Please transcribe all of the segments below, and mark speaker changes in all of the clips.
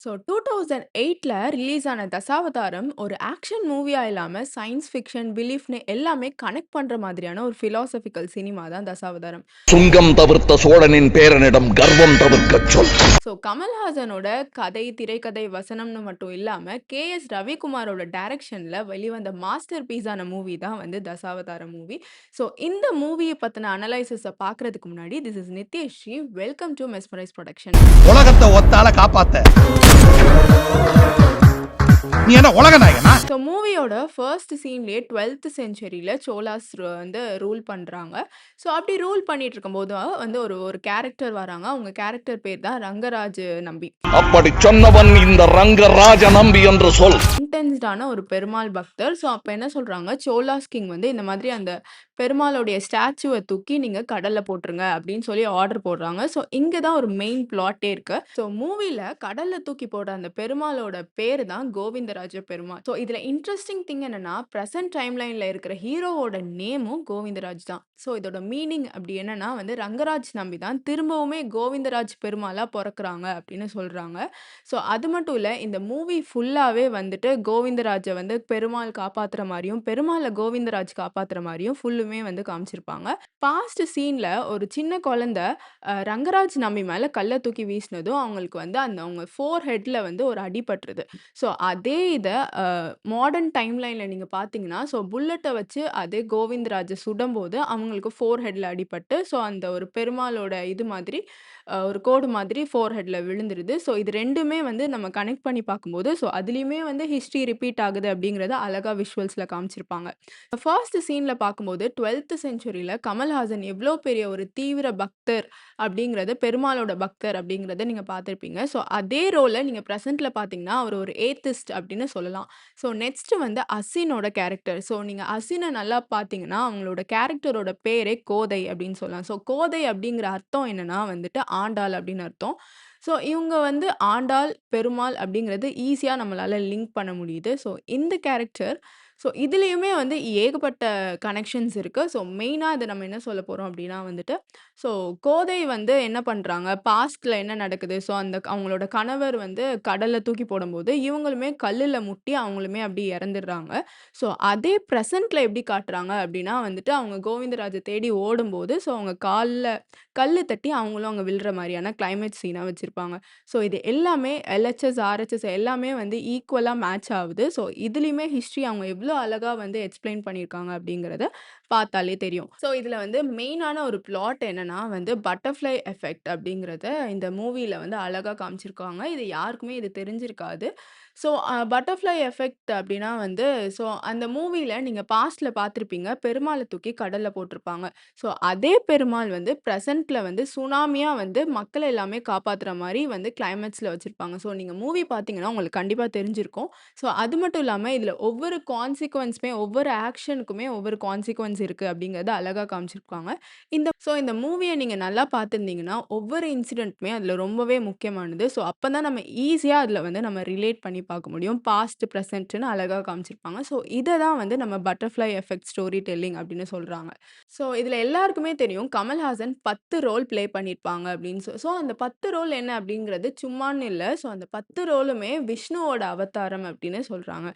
Speaker 1: So 2008ல release ஆன தசாவதாரம் ஒரு action மூவியா இல்லாம சயன்ஸ் ஃபிக்ஷன், பிலீஃப்ன்னு எல்லாமே கனெக்ட் பண்ற மாதிரியான ஒரு பிலாசபிக்கல் சினிமா தான் தசாவதாரம்.
Speaker 2: சுங்கம் தவிர்த்த சோழனின் பேரனிடம் கர்வம் தவிர்க்கச் சொல்.
Speaker 1: ஸோ கமல்ஹாசனோட கதை, திரைக்கதை, வசனம்னு மட்டும் இல்லாம கே.எஸ். ரவிக்குமாரோட டைரக்ஷன்ல வெளிவந்த மாஸ்டர் பீஸான மூவி தான் வந்து தசாவதாரம் மூவி. ஸோ இந்த மூவிய பத்தின அனலைசிஸ பார்க்கறதுக்கு முன்னாடி, this is Nithyasri. Welcome to mesmerise production.
Speaker 3: உலகத்தை ஒத்தால காப்பாத்த நீ என்ன உலக நாயகனா?
Speaker 1: ஸோ மூவியோட ஃபர்ஸ்ட் சீன்லயே 12த் செஞ்சுரியில சோலாஸ் வந்து ரூல் பண்றாங்க. ஸோ அப்படி ரூல் பண்ணிட்டு இருக்கும்போது வந்து ஒரு ஒரு கேரக்டர் வராங்க. அவங்க கேரக்டர் பேர் தான் ரங்கராஜ நம்பி.
Speaker 2: அப்படி சொன்னவன் இந்த ரங்கராஜ நம்பி என்று சொல்.
Speaker 1: இன்டென்ஸ்டான ஒரு பெருமாள் பக்தர். ஸோ அப்ப என்ன சொல்றாங்க, சோலாஸ் கிங் வந்து இந்த மாதிரி அந்த பெருமாளுடைய ஸ்டாச்சுவ தூக்கி நீங்க கடல்ல போட்டுருங்க அப்படின்னு சொல்லி ஆர்டர் போடுறாங்க. ஸோ இங்க தான் ஒரு மெயின் பிளாட்டே இருக்கு. ஸோ மூவில கடல்ல தூக்கி போடுற அந்த பெருமாளோட பேரு தான் கோவிந்தராஜ பெருமாள். ஸோ இதுல இன்ட்ரெஸ்டிங் திங் என்னன்னா, பிரசன்ட் டைம்லைன்ல இருக்கிற ஹீரோவோட நேமும் கோவிந்தராஜ் தான். ஸோ இதோட மீனிங் அப்படி என்னன்னா வந்து ரங்கராஜ் நம்பி தான் திரும்பவுமே கோவிந்தராஜ் பெருமாளா பொறக்குறாங்க அப்படின்னு சொல்றாங்க. ஸோ அது மட்டும் இல்ல, இந்த மூவி ஃபுல்லாவே வந்துட்டு கோவிந்தராஜ வந்து பெருமாள் காப்பாத்துற மாரியும், பெருமாள கோவிந்தராஜ் காப்பாத்துற மாரியும் ஃபுல்லுமே வந்து காமிச்சிருப்பாங்க. பாஸ்ட் சீன்ல ஒரு சின்ன குழந்தை ரங்கராஜ் நம்பி மேல கல்ல தூக்கி வீசினதும், அவங்களுக்கு வந்து அந்த அவங்க ஃபோர் ஹெட்ல வந்து ஒரு அடி பட்டுருது. ஸோ அதே இத அ மாடர்ன் டைம்லைன்ல நீங்க பார்த்தீங்கன்னா, ஸோ புல்லட்ட வச்சு அதே கோவிந்தராஜ சுடும்போது, அவங்களுக்கு ஃபோர் ஹெட்ல அடிபட்டு, ஸோ அந்த ஒரு பெருமாளோட இது மாதிரி ஒரு கோடு மாதிரி ஃபோர் ஹெட்ல விழுந்துருது. ஸோ இது 2மே வந்து நம்ம கனெக்ட் பண்ணி பார்க்கும்போது, ஸோ அதுலயுமே வந்து ஹிஸ்டரி ரிப்பீட் ஆகுது அப்படிங்கிறத அழகா விஷுவல்ஸ்ல காமிச்சிருப்பாங்க. ஃபர்ஸ்ட் சீன்ல பார்க்கும்போது 12த் செஞ்சுரியில கமல்ஹாசன் எவ்ளோ பெரிய ஒரு தீவிர பக்தர் அப்படிங்கிறத, பெருமாளோட பக்தர் அப்படிங்கிறத நீங்க பார்த்திருப்பீங்க. ஸோ அதே ரோல நீங்க பிரசன்ட்ல பார்த்தீங்கன்னா, அவர் ஒரு ஏத்திஸ்ட் அப்படின்னு சொல்லலாம். ஸோ நெக்ஸ்ட் வந்து அசினோட கேரக்டர். ஸோ நீங்க அசின நல்லா பார்த்தீங்கன்னா, அவங்களோட கேரக்டரோட பேரே கோதை அப்படின்னு சொல்லலாம். ஸோ கோதை அப்படிங்கிற அர்த்தம் என்னன்னா வந்துட்டு ஆண்டாள் அப்படின்னு அர்த்தம். ஸோ இவங்க வந்து ஆண்டாள், பெருமாள் அப்படிங்கிறது ஈஸியா நம்மளால லிங்க் பண்ண முடியுது. ஸோ இந்த கேரக்டர் ஸோ இதுலயுமே வந்து ஏகப்பட்ட கனெக்ஷன்ஸ் இருக்கு. ஸோ மெயினா இத நம்ம என்ன சொல்ல போறோம் அப்படின்னா வந்துட்டு, ஸோ கோதை வந்து என்ன பண்றாங்க, பாஸ்ட்ல என்ன நடக்குது, ஸோ அந்த அவங்களோட கணவர் வந்து கடல்ல தூக்கி போடும்போது, இவங்களுமே கல்லுல முட்டி அவங்களுமே அப்படி இறந்துடுறாங்க. ஸோ அதே பிரசன்ட்ல எப்படி காட்டுறாங்க அப்படின்னா வந்துட்டு, அவங்க கோவிந்தராஜ தேடி ஓடும்போது, ஸோ அவங்க கால்ல கல்லு தட்டி அவங்களும் அங்க விழுற மாரியான கிளைமேட் சீனா வச்சிருப்பாங்க. ஸோ இது எல்லாமே எல்ஹெச்எஸ், ஆர்ஹெச்எஸ் எல்லாமே வந்து ஈக்குவலா மேட்ச் ஆவுது. ஸோ இதுலயுமே ஹிஸ்டரி அவங்க எவ்ளோ அழகா வந்து எக்ஸ்ப்ளைன் பண்ணியிருக்காங்க அப்படிங்கிறத பார்த்தாலே தெரியும். ஸோ இதுல வந்து மெயினான ஒரு பிளாட் என்னன்னா வந்து பட்டர்ஃப்ளை எஃபெக்ட் அப்படிங்கிறத இந்த மூவில வந்து அழகா காமிச்சிருக்காங்க. இது யாருக்குமே இது தெரிஞ்சிருக்காது. ஸோ பட்டர்ஃப்ளை எஃபெக்ட் அப்படின்னா வந்து ஸோ அந்த மூவில நீங்க பாஸ்ட்ல பார்த்திருப்பீங்க. பெருமாள தூக்கி கடல்ல போட்டிருப்பாங்க. ஸோ அதே பெருமாள் வந்து பிரசன்ட்ல வந்து சுனாமியா வந்து மக்கள எல்லாமே காப்பாத்துற மாரி வந்து கிளைமேக்ஸ்ல வச்சிருப்பாங்க. ஸோ நீங்க மூவி பார்த்தீங்கன்னா, உங்களுக்கு கண்டிப்பா தெரிஞ்சிருக்கும். ஸோ அது மட்டும் இல்லாம இதுல ஒவ்வொரு கான்சிக்வென்ஸுமே ஒவ்வொரு ஆக்ஷனுக்குமே ஒவ்வொரு கான்சிக்வென்ஸ் இருக்கு அப்படிங்கிறத அழகா காமிச்சிருப்பாங்க. இந்த மூவிய நீங்க நல்லா பார்த்திருந்தீங்கன்னா, ஒவ்வொரு இன்சிடென்ட்டுமே அதுல ரொம்பவே முக்கியமானது. ஸோ அப்பதான் நம்ம ஈஸியா அதுல வந்து நம்ம ரிலேட் பண்ணி பார்க்க முடியும். பாஸ்ட், பிரசன்ட்ன்னு அழகா காமிச்சிருப்பாங்க. ஸோ இத தான் வந்து நம்ம பட்டர்ஃப்ளை எஃபெக்ட் ஸ்டோரி டெல்லிங் அப்படின்னு சொல்றாங்க. ஸோ இதுல எல்லாருக்குமே தெரியும் கமல்ஹாசன் 10 ரோல் ப்ளே பண்ணியிருப்பாங்க அப்படின்னு ஸோ அந்த 10 ரோல் என்ன அப்படிங்கிறது சும்மான்னு இல்ல. ஸோ அந்த 10 ரோலுமே விஷ்ணுவோட அவதாரம் அப்படின்னு சொல்றாங்க.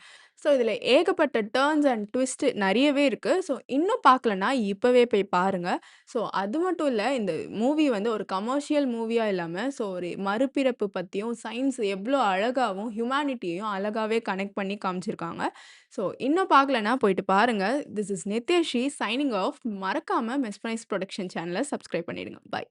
Speaker 1: ஸோ இதுல ஏகப்பட்ட டர்ன்ஸ் அண்ட் ட்விஸ்ட் நெறையவே இருக்கு. ஸோ இன்னும் பார்க்கலன்னா இப்பவே போய் பாருங்க. ஸோ அது மட்டும் இல்ல, இந்த மூவி வந்து ஒரு கமர்ஷியல் மூவியா இல்லாம, ஸோ ஒரு மறுபிறப்பு பத்தியும், சயின்ஸ் எவ்ளோ அழகாவும், ஹியூமனிட்டியையும் அழகாவே கனெக்ட் பண்ணி காமிச்சிருக்காங்க. ஸோ இன்னும் பார்க்கலன்னா போயிட்டு பாருங்க. This is Nithyasri signing off. மறக்காம மெஸ்மரைஸ் புரொடக்ஷன் சேனல சப்ஸ்கிரைப் பண்ணிடுங்க. பை.